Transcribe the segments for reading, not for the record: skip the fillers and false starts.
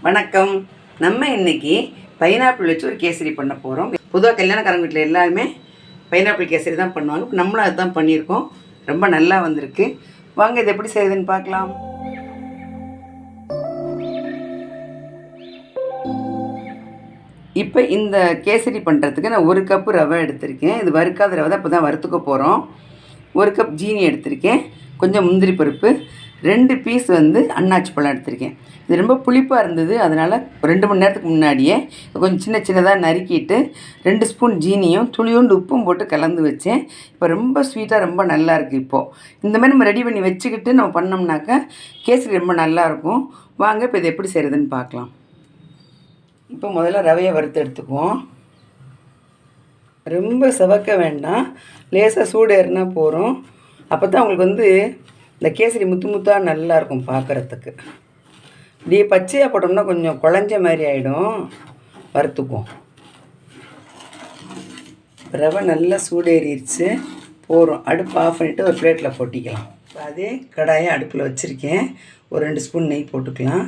வணக்கம். நம்ம இன்னைக்கு பைனாப்பிள் வச்சு ஒரு கேசரி பண்ண போகிறோம். பொதுவாக கல்யாணக்காரங்க வீட்டில் எல்லாருமே பைனாப்பிள் கேசரி தான் பண்ணுவாங்க. இப்போ நம்மளும் அதுதான் பண்ணியிருக்கோம். ரொம்ப நல்லா வந்திருக்கு. வாங்க இது எப்படி செய்யுதுன்னு பார்க்கலாம். இப்போ இந்த கேசரி பண்ணுறதுக்கு நான் 1 கப்பு ரவை எடுத்திருக்கேன். இது வறுக்காத ரவை தான், இப்போ தான் வறுத்துக்க போகிறோம். 1 கப் ஜீனி எடுத்திருக்கேன். கொஞ்சம் முந்திரி பருப்பு, 2 பீஸ் அன்னாச்சி பழம் எடுத்திருக்கேன். இது ரொம்ப புளிப்பாக இருந்தது, அதனால் 2 மணி நேரத்துக்கு முன்னாடியே கொஞ்சம் சின்ன சின்னதாக நறுக்கிட்டு 2 ஸ்பூன் ஜீனியும் துளியோண்டு உப்பும் போட்டு கலந்து வச்சேன். இப்போ ரொம்ப ஸ்வீட்டாக ரொம்ப நல்லாயிருக்கு. இப்போது இந்த மாதிரி நம்ம ரெடி பண்ணி வச்சுக்கிட்டு நம்ம பண்ணோம்னாக்கா கேசரி ரொம்ப நல்லாயிருக்கும். வாங்க இப்போ இது எப்படி செய்கிறதுன்னு பார்க்கலாம். இப்போ முதல்ல ரவையை வறுத்து எடுத்துக்குவோம். ரொம்ப செவக்க வேண்டாம், லேசாக சூடு ஏறினா போகிறோம். அப்போ தான் உங்களுக்கு இந்த கேசரி முத்து முத்தாக நல்லாயிருக்கும் பார்க்குறதுக்கு. இப்படியே பச்சையாக போட்டோம்னா கொஞ்சம் குழஞ்ச மாதிரி ஆகிடும். வறுத்துக்குவோம். ரவை நல்லா சூடு ஏறிடுச்சு, போகிறோம். அடுப்பு ஆஃப் பண்ணிவிட்டு ஒரு பிளேட்டில் கொட்டிக்கலாம். இப்போ அதே கடாயை அடுப்பில் வச்சுருக்கேன். ஒரு 2 ஸ்பூன் நெய் போட்டுக்கலாம்.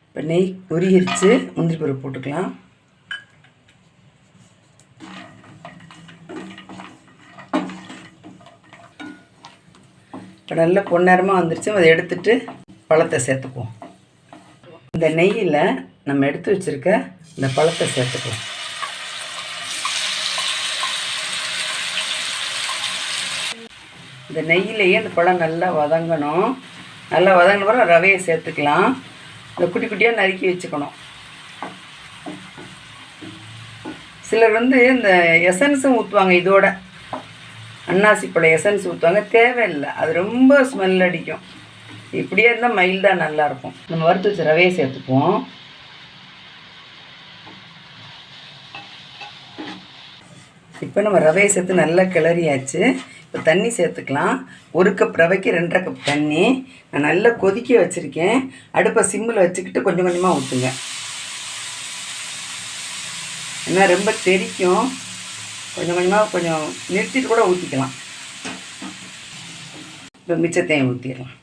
இப்போ நெய் உருகிருச்சு, முந்திரி பருப்பு போட்டுக்கலாம். இப்போ நல்ல பொன்னேரமாக வந்துருச்சு. அதை எடுத்துகிட்டு பழத்தை சேர்த்துக்குவோம். இந்த நெய்யில் நம்ம எடுத்து வச்சுருக்க இந்த பழத்தை சேர்த்துக்குவோம். இந்த நெய்யிலேயே அந்த பழம் நல்லா வதங்கணும். நல்லா வதங்கின பிறகு ரவையை சேர்த்துக்கலாம். இந்த குட்டி குட்டியாக நறுக்கி வச்சுக்கணும். சிலர் இந்த எசன்ஸும் ஊற்றுவாங்க. இதோட அன்னாசி பழம் எசன்ஸ் ஊற்றுவாங்க. தேவையில்லை, அது ரொம்ப ஸ்மெல் அடிக்கும். இப்படியே இருந்தால் மைல்டாக நல்லாயிருக்கும். நம்ம வறுத்து வச்ச ரவையை சேர்த்துக்குவோம். இப்போ நம்ம ரவையை சேர்த்து நல்லா கிளறியாச்சு. இப்போ தண்ணி சேர்த்துக்கலாம். 1 கப் ரவைக்கு 2.5 கப் தண்ணி நான் நல்லா கொதிக்க வச்சுருக்கேன். அடுப்பை சிம்மில் வச்சுக்கிட்டு கொஞ்சம் கொஞ்சமாக ஊற்றுங்க, ஏன்னா ரொம்ப தெரிக்கும். கொஞ்சம் கொஞ்சமாக கொஞ்சம் நிறுத்திட்டு கூட ஊற்றிக்கலாம். இப்போ மிச்சத்தையும் ஊற்றிடலாம்.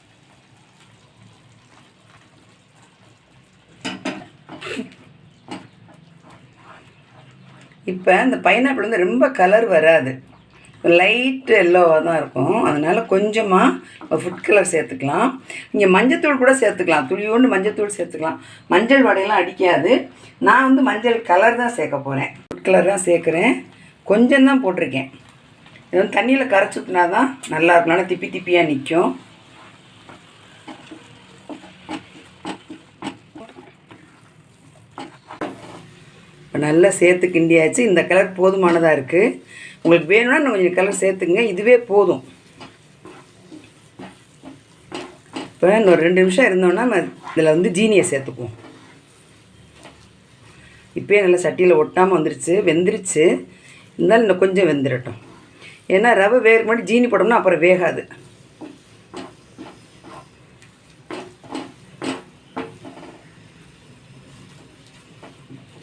இப்போ இந்த பைனாப்பிள் ரொம்ப கலர் வராது, லைட் எல்லோவாக தான் இருக்கும். அதனால் கொஞ்சமாக ஃபுட் கலர் சேர்த்துக்கலாம். நீங்கள் மஞ்சத்தூள் கூட சேர்த்துக்கலாம், துளியோண்டு மஞ்சத்தூள் சேர்த்துக்கலாம். மஞ்சள் வடையெல்லாம் அடிக்காது. நான் மஞ்சள் கலர் தான் சேர்க்க போகிறேன், ஃபுட் கலர் தான் சேர்க்குறேன். கொஞ்சம் தான் போட்டிருக்கேன். இது தண்ணியில் கரைச்சி விட்டுனா தான் நல்லாயிருக்கும், நல்லா திப்பி திப்பியாக நிற்கும். இப்போ நல்லா சேர்த்து கிண்டியாச்சு. இந்த கலர் போதுமானதாக இருக்குது. உங்களுக்கு வேணும்னா இன்னும் கொஞ்சம் கலர் சேர்த்துங்க, இதுவே போதும். இப்போ இன்னொரு 2 நிமிஷம் இருந்தோன்னா நம்ம இதில் ஜீனியை சேர்த்துக்குவோம். இப்போயே நல்லா சட்டியில் ஒட்டாமல் வந்துருச்சு, வெந்துருச்சு. இருந்தாலும் இன்னும் கொஞ்சம் வெந்துடட்டும். ஏன்னா ரவை வேறு மாதிரி ஜீனி போட்டோம்னா அப்புறம் வேகாது.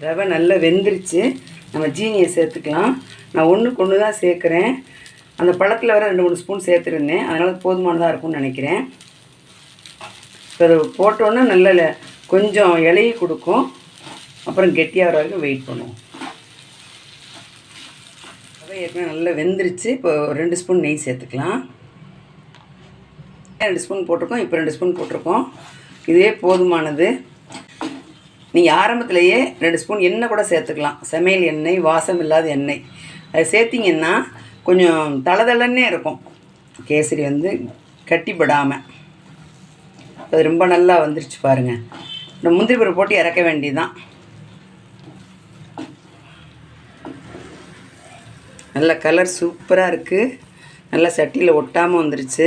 ரவை நல்லா வெந்துருச்சு. நம்ம ஜீனியை சேர்த்துக்கலாம். நான் 1க்கு 1 தான் சேர்க்குறேன். அந்த பழத்தில் வர 2-3 ஸ்பூன் சேர்த்துருந்தேன், அதனால் போதுமானதாக இருக்கும்னு நினைக்கிறேன். இப்போ அதை போட்டோன்னே நல்ல கொஞ்சம் இலையை கொடுக்கும். அப்புறம் கெட்டியாக வர வரைக்கும் வெயிட் பண்ணுவோம். ரவை ஏற்கனவே நல்லா வெந்துருச்சு. இப்போ 2 ஸ்பூன் நெய் சேர்த்துக்கலாம். 2 ஸ்பூன் போட்டிருக்கோம், இப்போ 2 ஸ்பூன் போட்டிருக்கோம். இதே போதுமானது. நீங்கள் ஆரம்பத்திலேயே 2 ஸ்பூன் எண்ணெய் கூட சேர்த்துக்கலாம். சமையல் எண்ணெய், வாசம் இல்லாத எண்ணெய். அதை சேர்த்திங்கன்னா கொஞ்சம் தளதளன்னே இருக்கும் கேசரி, கட்டிப்படாமல். அது ரொம்ப நல்லா வந்துருச்சு பாருங்கள். இந்த முந்திரி பருப்பு போட்டு இறக்க வேண்டியதுதான். நல்ல கலர் சூப்பராக இருக்குது. நல்லா சட்டியில் ஒட்டாமல் வந்துருச்சு.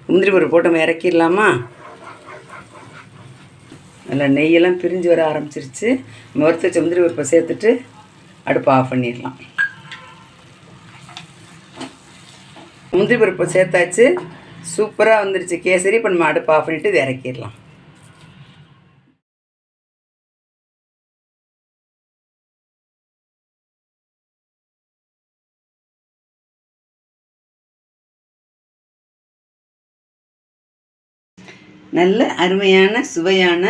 முந்திரி பருப்பு போட்டு நம்ம இறக்கிடலாமா? நல்லா நெய்யெல்லாம் பிரிஞ்சு வர ஆரம்பிச்சிருச்சு. நம்ம வறுத்து வச்ச முந்திரி பருப்பை சேர்த்துட்டு அடுப்பை ஆஃப் பண்ணிடலாம். முந்திரி பருப்பை சேர்த்தாச்சு, சூப்பராக வந்துருச்சு கேசரி. இப்போ நம்ம அடுப்பை ஆஃப் பண்ணிவிட்டு இதை இறக்கிடலாம். நல்ல அருமையான சுவையான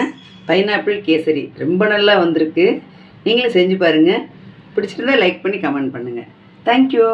பைனாப்பிள் கேசரி ரொம்ப நல்லா வந்திருக்கு. நீங்களும் செஞ்சு பாருங்கள். பிடிச்சிருந்தா லைக் பண்ணி கமெண்ட் பண்ணுங்கள். தேங்க்யூ.